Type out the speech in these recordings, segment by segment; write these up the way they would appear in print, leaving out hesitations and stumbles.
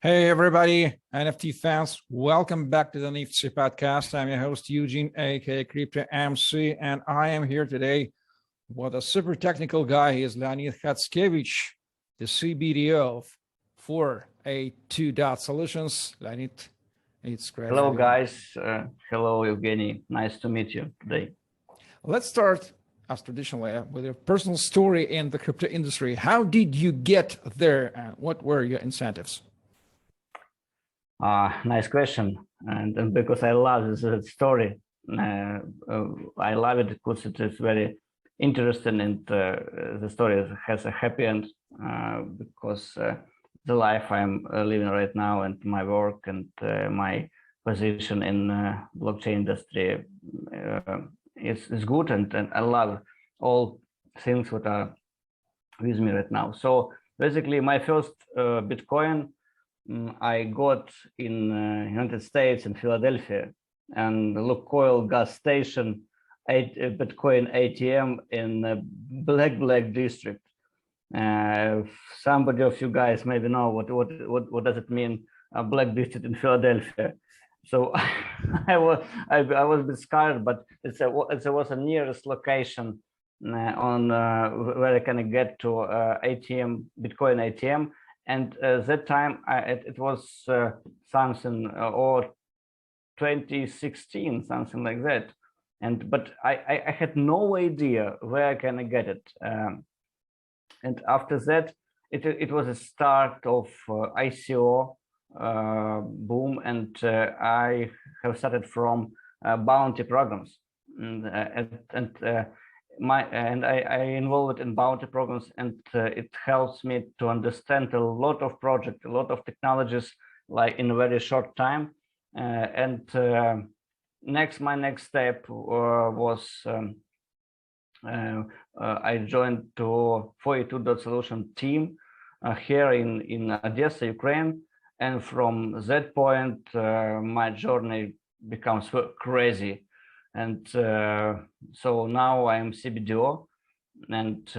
Hey everybody, NFT fans, welcome back to the NIFTSY Podcast. I'm your host Eugene, aka Crypto MC, and I am here today with a super technical guy. He is Leonid Khatskevych, the CBDO of 482.solutions. Leonid, it's great. Hello guys, hello Evgeny, nice to meet you today. Let's start, as traditionally, with your personal story in the crypto industry. How did you get there and what were your incentives? Nice question, and because I love this story, I love it because it is very interesting, and the story has a happy end because the life I'm living right now and my work and my position in blockchain industry is good, and I love all things that are with me right now. So basically, my first Bitcoin I got in United States in Philadelphia, and Lukoil gas station, Bitcoin ATM in Black District. Somebody of you guys maybe know what does it mean, Black District in Philadelphia. So I was a bit scared, but it was a nearest location on where I can get to ATM, Bitcoin ATM. And that time it was something or 2016, something like that. But I had no idea where I can get it. And after that, it was a start of ICO boom, and I have started from bounty programs, I involved in bounty programs, and it helps me to understand a lot of projects, a lot of technologies, like in a very short time. My next step was I joined to 482.solutions team here in Odessa, Ukraine, and from that point my journey becomes crazy. And so now I am CBDO, and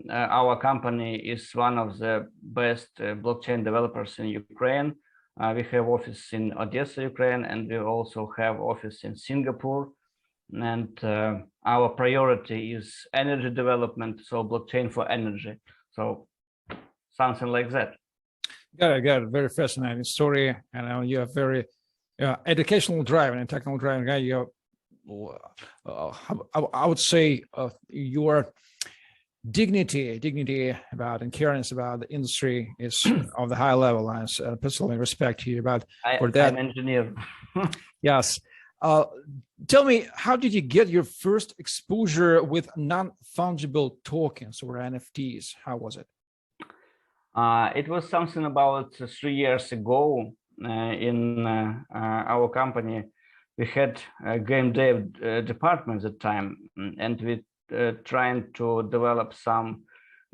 our company is one of the best blockchain developers in Ukraine. We have office in Odessa, Ukraine, and we also have office in Singapore. And our priority is energy development, so blockchain for energy. So something like that. Got it. Very fascinating story. And you have very educational drive and technical drive. You I would say your dignity about and caringness about the industry is of the high level. I personally respect you for that. I'm an engineer. Yes. Tell me, how did you get your first exposure with non-fungible tokens or NFTs? How was it? It was something about 3 years ago in our company. We had a game dev department at the time, and we trying to develop some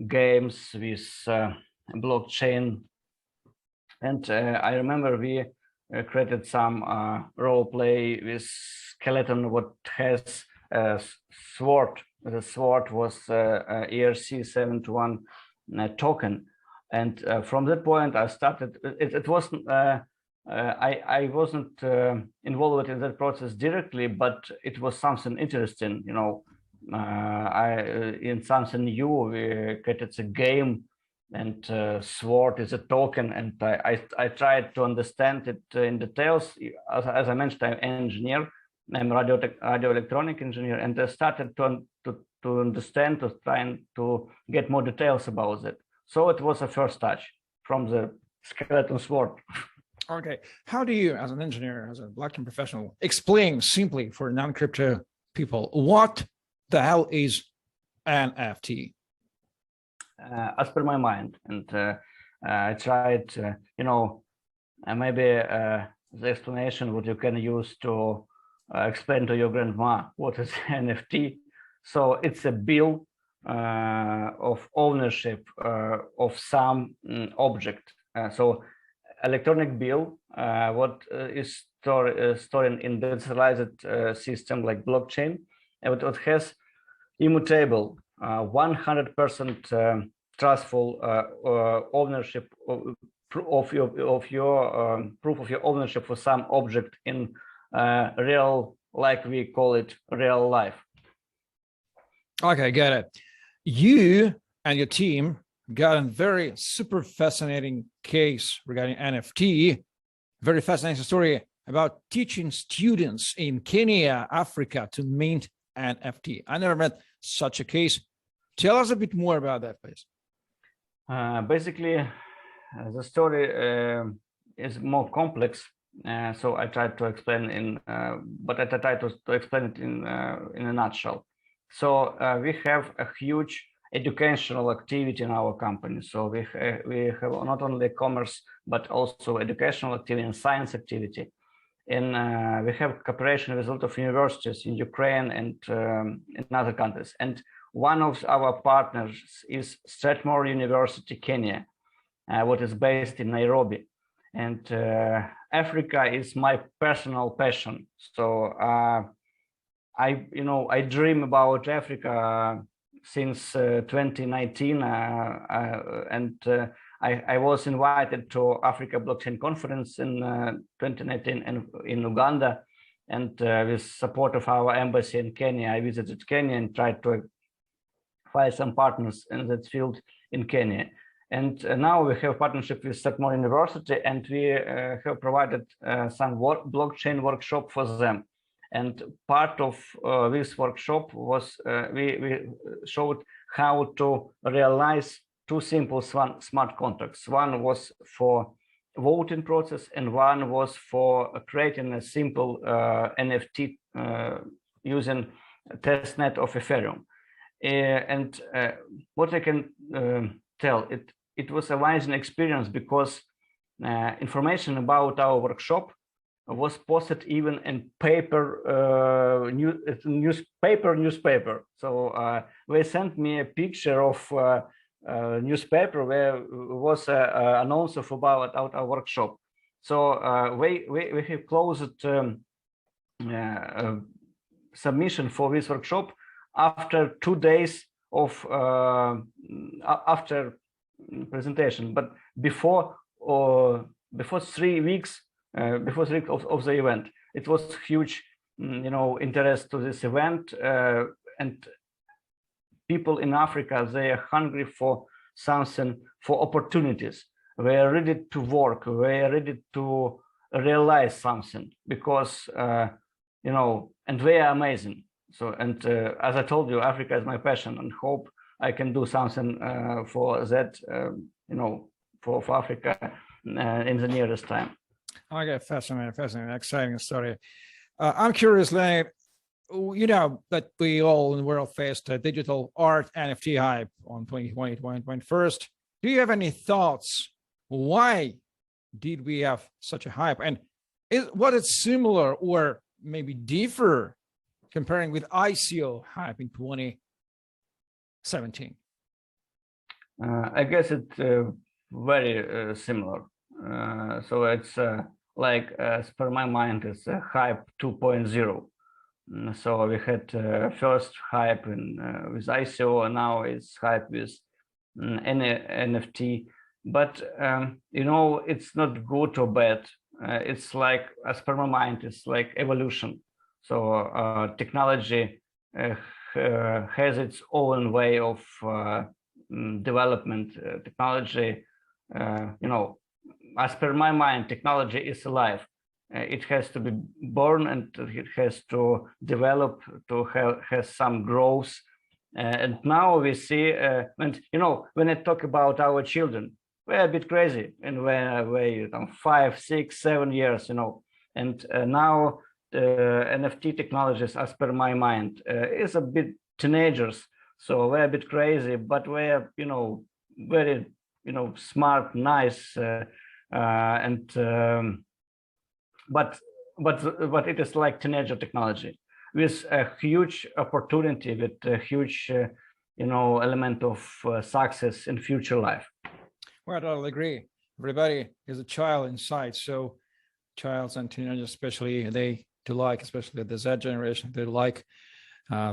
games with blockchain. And I remember we created some role play with skeleton what has a sword. The sword was ERC-71 token, and from that point I started. It wasn't. I wasn't involved in that process directly, but it was something interesting, in something new. We created a game, and sword is a token, and I tried to understand it in details. As I mentioned, I'm an engineer. I'm a radio electronic engineer, and I started to understand, to try to get more details about it. So it was a first touch from the skeleton sword. Okay, how do you, as an engineer, as a blockchain professional, explain simply for non-crypto people what the hell is NFT? As per my mind, and I tried, maybe the explanation what you can use to explain to your grandma what is NFT. So it's a bill of ownership of some object. So electronic bill, what is stored in decentralized system like blockchain, and it has immutable, 100% trustful ownership of your proof of your ownership for some object in real, like we call it, real life. Okay, got it. You and your team got a very super fascinating case regarding NFT. Very fascinating story about teaching students in Kenya, Africa to mint NFT. I never met such a case. Tell us a bit more about that, please. Basically, the story is more complex. So I tried to explain but I tried to explain it in a nutshell. So we have a huge educational activity in our company. So we have not only commerce, but also educational activity and science activity. And we have cooperation with a lot of universities in Ukraine and in other countries. And one of our partners is Strathmore University, Kenya, what is based in Nairobi. And Africa is my personal passion. So I dream about Africa since 2019, and I was invited to Africa Blockchain Conference in 2019 in Uganda, and with support of our embassy in Kenya, I visited Kenya and tried to find some partners in that field in Kenya. And now we have a partnership with Strathmore University, and we have provided some blockchain workshop for them. And part of this workshop was we showed how to realize two simple smart contracts. One was for voting process, and one was for creating a simple NFT using testnet of Ethereum. And what I can tell, it was a amazing experience because information about our workshop was posted even in newspaper. So they sent me a picture of newspaper where was an announcer about our workshop. So we have closed submission for this workshop after 2 days of after presentation, but before 3 weeks. Before 3 weeks of the event, it was huge, interest to this event, and people in Africa, they are hungry for something, for opportunities. They are ready to work. They are ready to realize something because and they are amazing. So, and as I told you, Africa is my passion, and hope I can do something for that, for Africa in the nearest time. Okay, fascinating, exciting story. I'm curious, Leonid, that we all in the world faced a digital art NFT hype on 2020, 2021. Do you have any thoughts? Why did we have such a hype? And what is similar or maybe differ comparing with ICO hype in 2017? I guess it's very similar. So it's like, as per my mind, it's a hype 2.0. So we had first hype with ICO, and now it's hype with NFT. But it's not good or bad. It's like, as per my mind, it's like evolution. So technology has its own way of development. Technology, as per my mind, technology is alive. It has to be born, and it has to develop, to have some growth. And now we see, and when I talk about our children, we're a bit crazy, and we're 5, 6, 7 years, and now NFT technologies, as per my mind, is a bit teenagers. So we're a bit crazy, but we're, very, smart, nice, but it is like teenager technology with a huge opportunity, with a huge, element of success in future life. Well, I totally agree. Everybody is a child inside. So childs and teenagers, especially, they do like, especially the Z generation, they like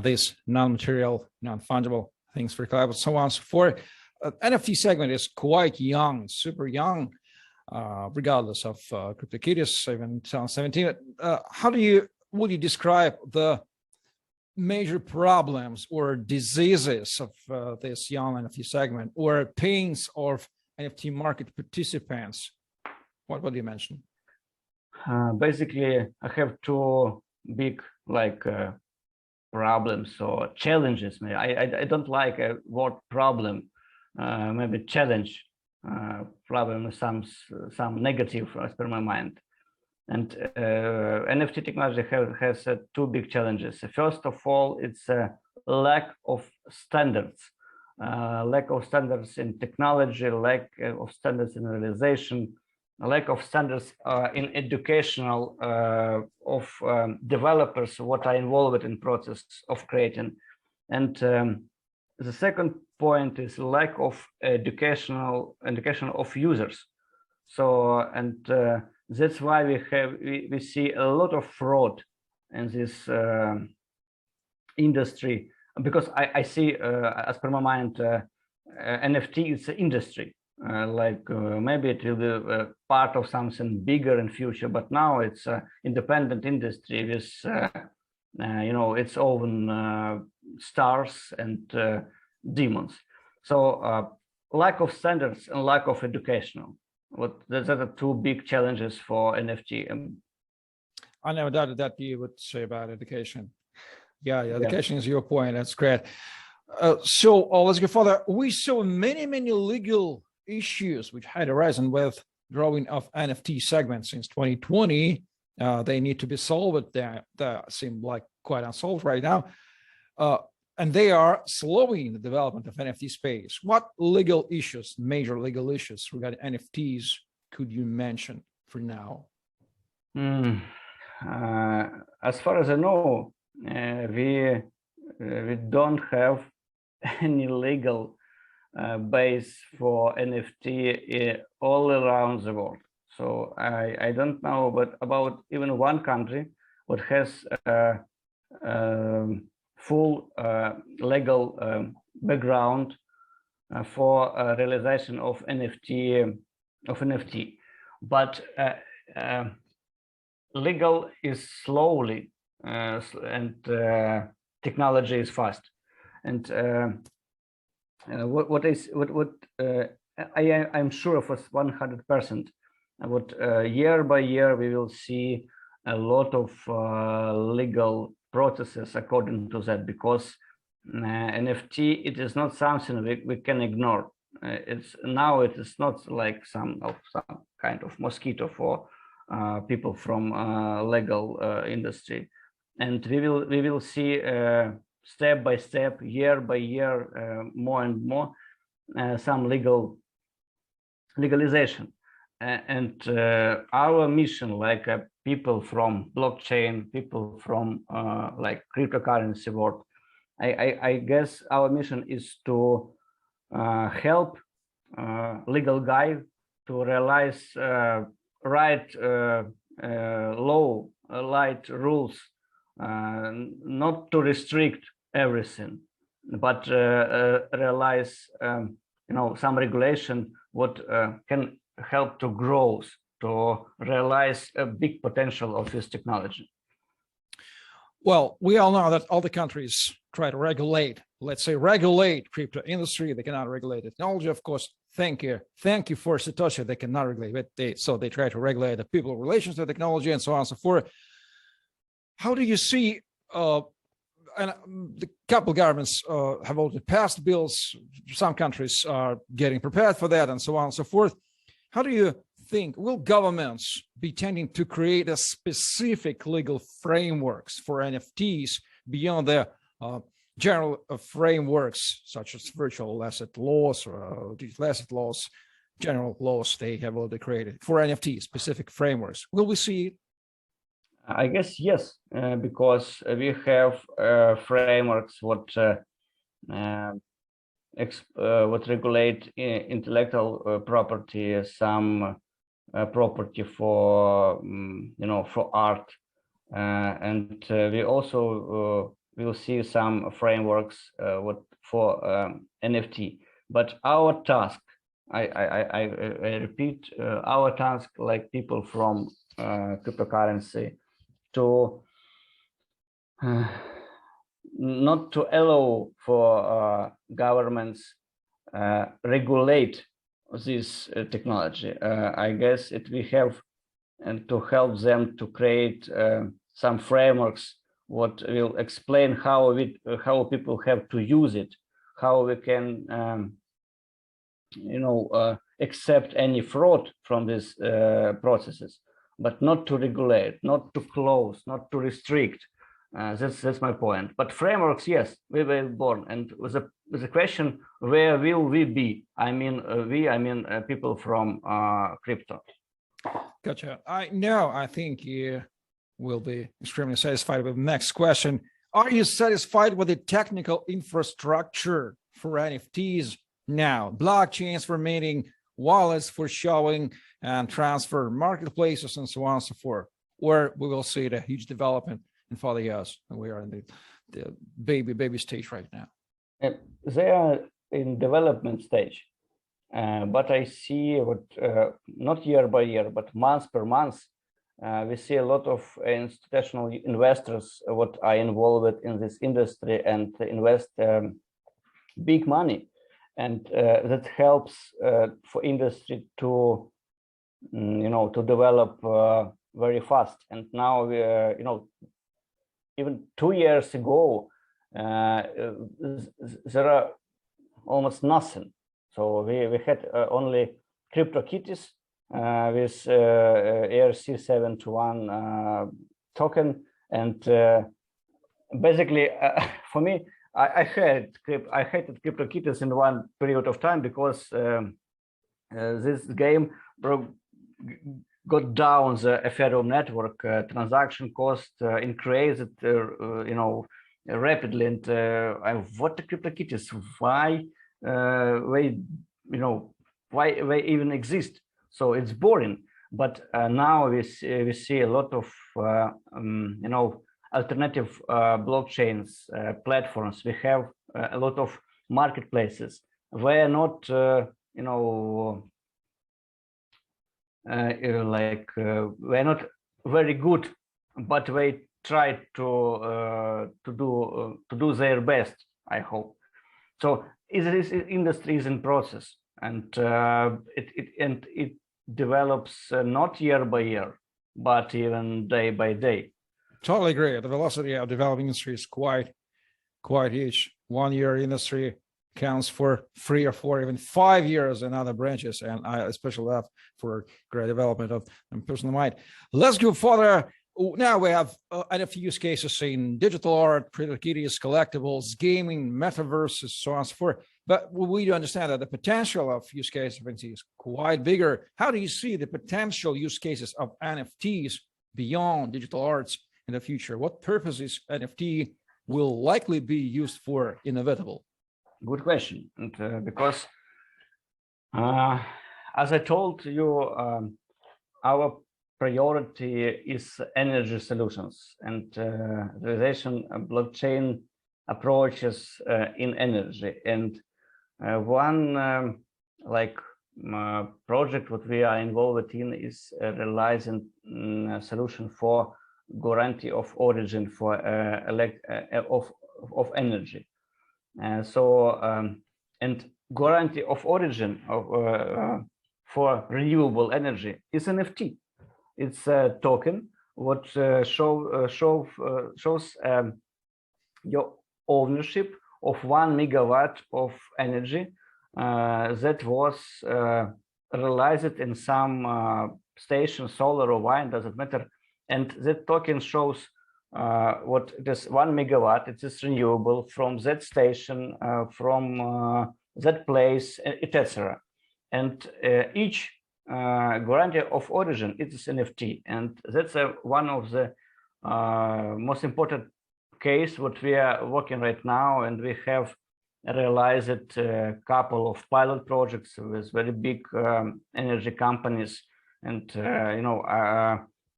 these non-material, non-fungible things for collectibles, so on and so forth. NFT segment is quite young, super young. regardless of CryptoKitties, even 2017. Would you describe the major problems or diseases of this young NFT segment, or pains of NFT market participants? What would you mention? Basically, I have two big problems or challenges. I don't like a word problem. Maybe challenge. Problem some negative as per my mind. And NFT technology has two big challenges. First of all, it's a lack of standards. Lack of standards in technology, lack of standards in realization, lack of standards in educational of developers what are involved in process of creating. And the second point is lack of education of users. So, and that's why we see a lot of fraud in this industry, because I see, as per my mind, NFT is an industry. Maybe it will be part of something bigger in future, but now it's an independent industry with its own stars and demons. So lack of standards and lack of educational. Those are the two big challenges for NFT. I never doubted that you would say about education. Yeah, education is your point. That's great. So let's go further. We saw many legal issues which had arisen with drawing of NFT segments since 2020. They need to be solved. They seem like quite unsolved right now. And they are slowing the development of NFT space. What legal issues, major legal issues regarding NFTs could you mention for now? As far as I know, we don't have any legal base for NFT all around the world. So I don't know, but about even one country what has full legal background for realization of NFT. But legal is slowly and technology is fast. And I'm sure of 100%. What year by year we will see a lot of legal processes according to that, because NFT, it is not something we can ignore. It is not like some kind of mosquito for people from legal industry, and we will see step by step, year by year, more and more some legalization. And our mission, like people from blockchain, people from like cryptocurrency world, I guess our mission is to help legal guy to realize right law, right rules, not to restrict everything, but realize some regulation what can help to grow, to realize a big potential of this technology. Well, we all know that all the countries try to regulate, let's say, regulate crypto industry. They cannot regulate technology, of course. Thank you for Satoshi. They cannot regulate it. So they try to regulate the people relations to technology and so on and so forth. How do you see? And the couple governments have already passed bills. Some countries are getting prepared for that, and so on and so forth. How do you think, will governments be tending to create a specific legal frameworks for NFTs beyond the general frameworks such as virtual asset laws or digital asset laws, general laws they have already created for NFT specific frameworks? Will we see it? I guess yes, because we have frameworks what regulate intellectual property, some property for for art, and we also will see some frameworks what for NFT. But our task I repeat, our task, like people from cryptocurrency, to not to allow for governments regulate this technology. I guess we have and to help them to create some frameworks what will explain how people have to use it, how we can accept any fraud from these processes, but not to regulate, not to close, not to restrict. That's my point. But frameworks, yes, we were born, and with the question, where will we be? I mean, people from crypto. Gotcha. I think you will be extremely satisfied with the next question. Are you satisfied with the technical infrastructure for NFTs now? Blockchains for minting, wallets for showing and transfer, marketplaces, and so on and so forth. Or we will see the huge development in 40 years. And we are in the baby stage right now. They are in development stage. But I see what not year by year, but month per month, we see a lot of institutional investors what are involved in this industry and invest big money, and that helps for industry to to develop very fast. And now even 2 years ago there are almost nothing. So we had only CryptoKitties with ERC-721 token, and basically for me, I hated CryptoKitties in one period of time because this game got down the Ethereum network, transaction cost increased, rapidly, and what the CryptoKitties? Why? Why they even exist? So it's boring. But now we see a lot of alternative blockchains platforms. We have a lot of marketplaces. We're not we're not very good, but they try to do their best, I hope. So this industry is in process, and it develops not year by year, but even day by day. Totally agree. The velocity of developing industry is quite huge. 1 year industry counts for 3 or 4, even 5 years in other branches, and I especially love for great development of personal mind. Let's go further. Now we have NFT use cases in digital art, CryptoKitties, collectibles, gaming, metaverses, so on and so forth. But we do understand that the potential of use cases of NFT is quite bigger. How do you see the potential use cases of NFTs beyond digital arts in the future? What purposes NFT will likely be used for inevitable? Good question. And because as I told you, our priority is energy solutions and realization blockchain approaches in energy. And one project what we are involved in is realizing a solution for guarantee of origin for of energy. And guarantee of origin for renewable energy is NFT. It's a token what shows your ownership of 1 megawatt of energy that was realized in some station, solar or wind, doesn't matter. And that token shows what it is 1 megawatt, it is renewable from that station, from that place, etc. And each guarantee of origin, it is NFT, and that's one of the most important case what we are working right now, and we have realized a couple of pilot projects with very big energy companies, and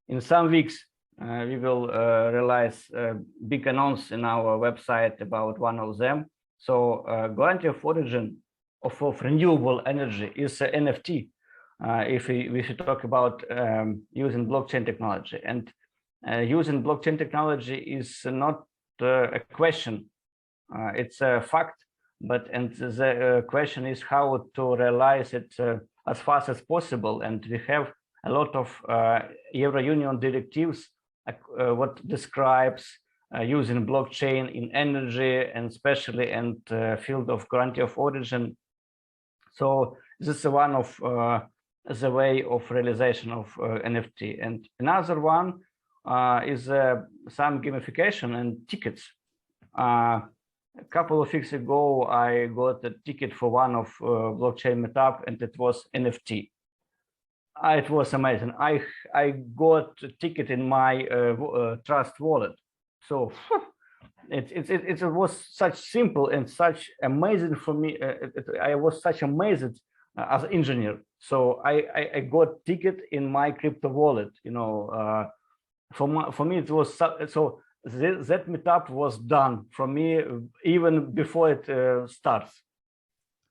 in some weeks we will realize a big announce in our website about one of them. So guarantee of origin of renewable energy is NFT. If we should talk about using blockchain technology, and using blockchain technology is not a question, it's a fact, and the question is how to realize it as fast as possible. And we have a lot of Euro Union directives what describes using blockchain in energy, and especially in the field of guarantee of origin. So this is one of the way of realization of NFT. And another one is some gamification and tickets. A couple of weeks ago, I got a ticket for one of blockchain meetup, and it was NFT. It was amazing. I got a ticket in my Trust wallet. So it was such simple and such amazing for me. I was such amazed as an engineer. So I got ticket in my crypto wallet. For me it was so that meetup was done for me even before it starts.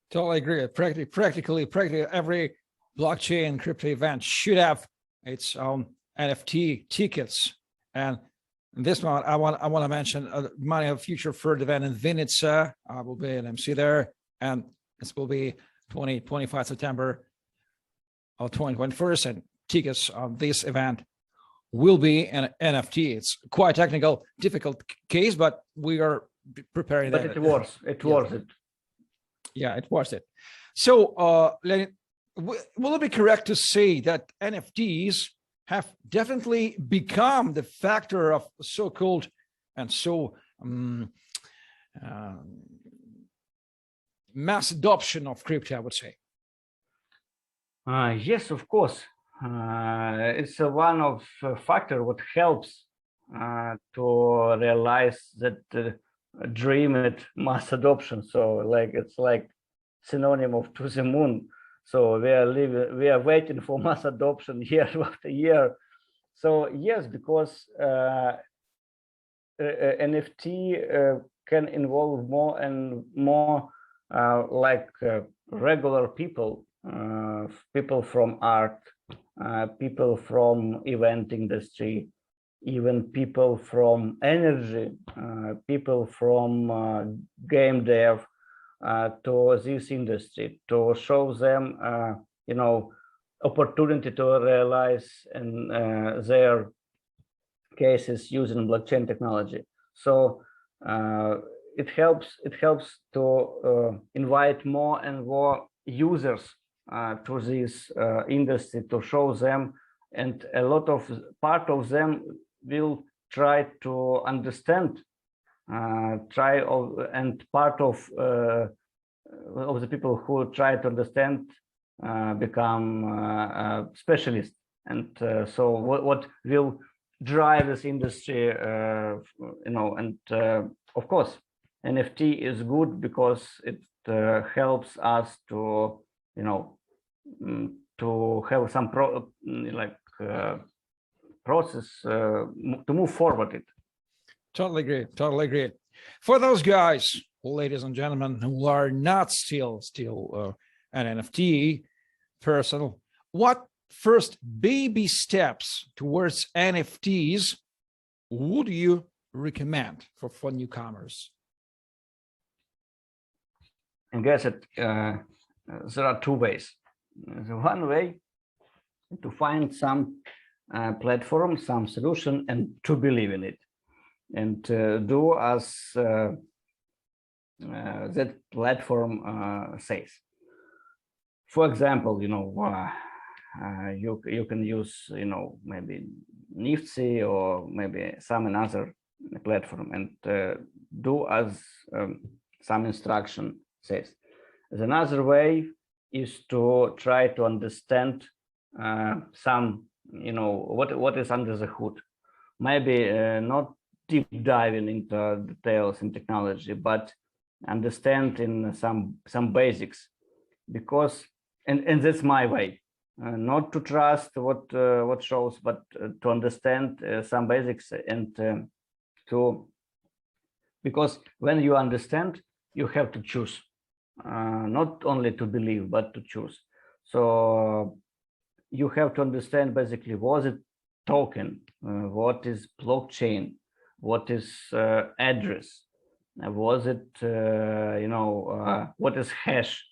Totally agree. Practically every blockchain crypto event should have its own NFT tickets. And this one, I want to mention my future third event in Vinnytsia. I will be an MC there, and this will be 25 September of 2021, and tickets on this event will be an NFT. It's quite technical, difficult case, but we are preparing. But it worth it. Yeah, it worth it. So, Leonid, will it be correct to say that NFTs have definitely become the factor of so-called and mass adoption of crypto, I would say? Yes, of course. It's one of factor what helps to realize that dreamed mass adoption. So it's like synonym of to the moon. So we are waiting for mass adoption year after year. So yes, because NFT can involve more and more regular people, people from art, people from event industry, even people from energy, people from game dev, to this industry, to show them, opportunity to realize in their cases using blockchain technology. So it helps to invite more and more users to this industry, to show them, and a lot of part of them will try to understand, and part of the people who try to understand become specialists. And so what will drive this industry, and of course NFT is good because it helps us to to have some process to move forward it. Totally agree. For those guys, ladies and gentlemen, who are not still an NFT person, what first baby steps towards NFTs would you recommend for newcomers? I guess there are two ways. The one way to find some platform, some solution, and to believe in it, and do as that platform says. For example, you can use maybe NIFTSY or maybe some another platform, and do as some instruction says. Another way is to try to understand some what is under the hood. Maybe not deep diving into details in technology, but understand in some basics, because and that's my way, not to trust what shows, but to understand some basics, and because when you understand, you have to choose. not only to believe, but to choose. So you have to understand basically what is token, what is blockchain, what is address, was it what is hash,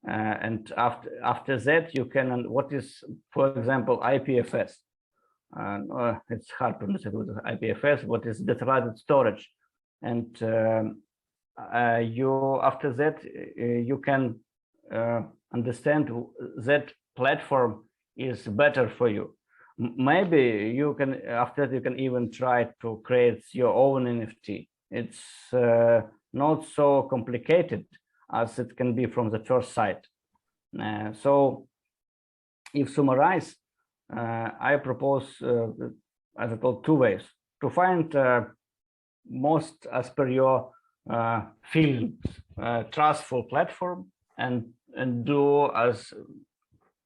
and after that you can what is, for example, IPFS. It's hard to understand what is IPFS. What is decentralized storage, and you after that you can understand that platform is better for you. Maybe you can, after that, you can even try to create your own NFT. It's not so complicated as it can be from the first sight. So if summarize, I propose, as I told, two ways to find most as per your feelings, trustful platform, and do as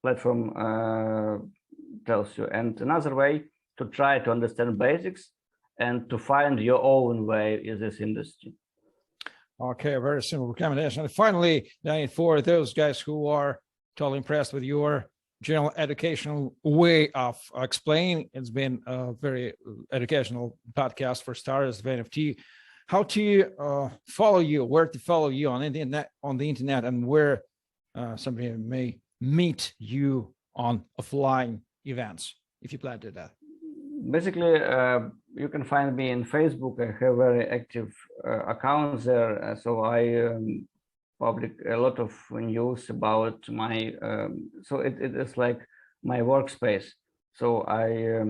platform tells you. And another way to try to understand basics and to find your own way in this industry. Okay, a very simple recommendation. And finally, Leonid, for those guys who are totally impressed with your general educational way of explaining, it's been a very educational podcast for starters of NFT. How to follow you, where to follow you on the internet, and where somebody may meet you on offline events, if you plan to do that. Basically, you can find me in Facebook. I have very active accounts there, so I publish a lot of news about my. So it is like my workspace. So I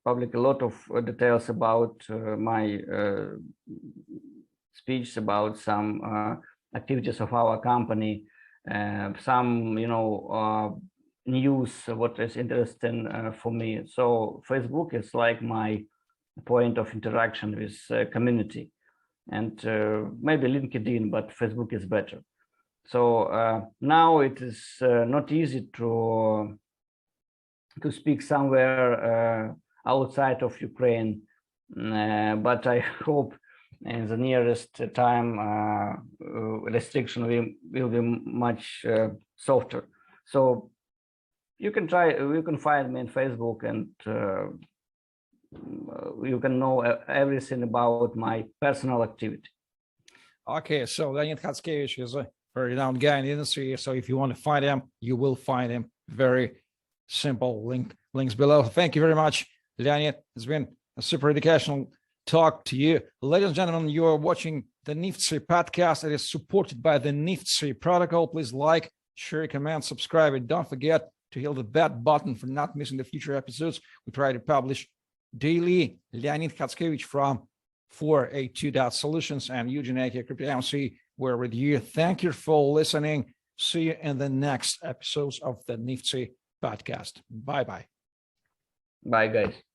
publish a lot of details about my speech, about some activities of our company, some news, what is interesting for me. So Facebook is like my point of interaction with community, and maybe LinkedIn, but Facebook is better. So now it is not easy to speak somewhere outside of Ukraine, but I hope in the nearest time restriction will be much softer. So you can find me on Facebook, and you can know everything about my personal activity. Okay, so Leonid Khatskevych is a very renowned guy in the industry. So if you want to find him, you will find him. Very simple links below. Thank you very much, Leonid. It's been a super educational talk to you. Ladies and gentlemen, you are watching the NIFTSY podcast. It is supported by the NIFTSY protocol. Please like, share, comment, subscribe, and don't forget to hit the bell button for not missing the future episodes. We try to publish daily. Leonid Khatskevych from 482.solutions and Eugene aka NFTSY were with you. Thank you for listening. See you in the next episodes of the NIFTSY podcast. Bye-bye. Bye, guys.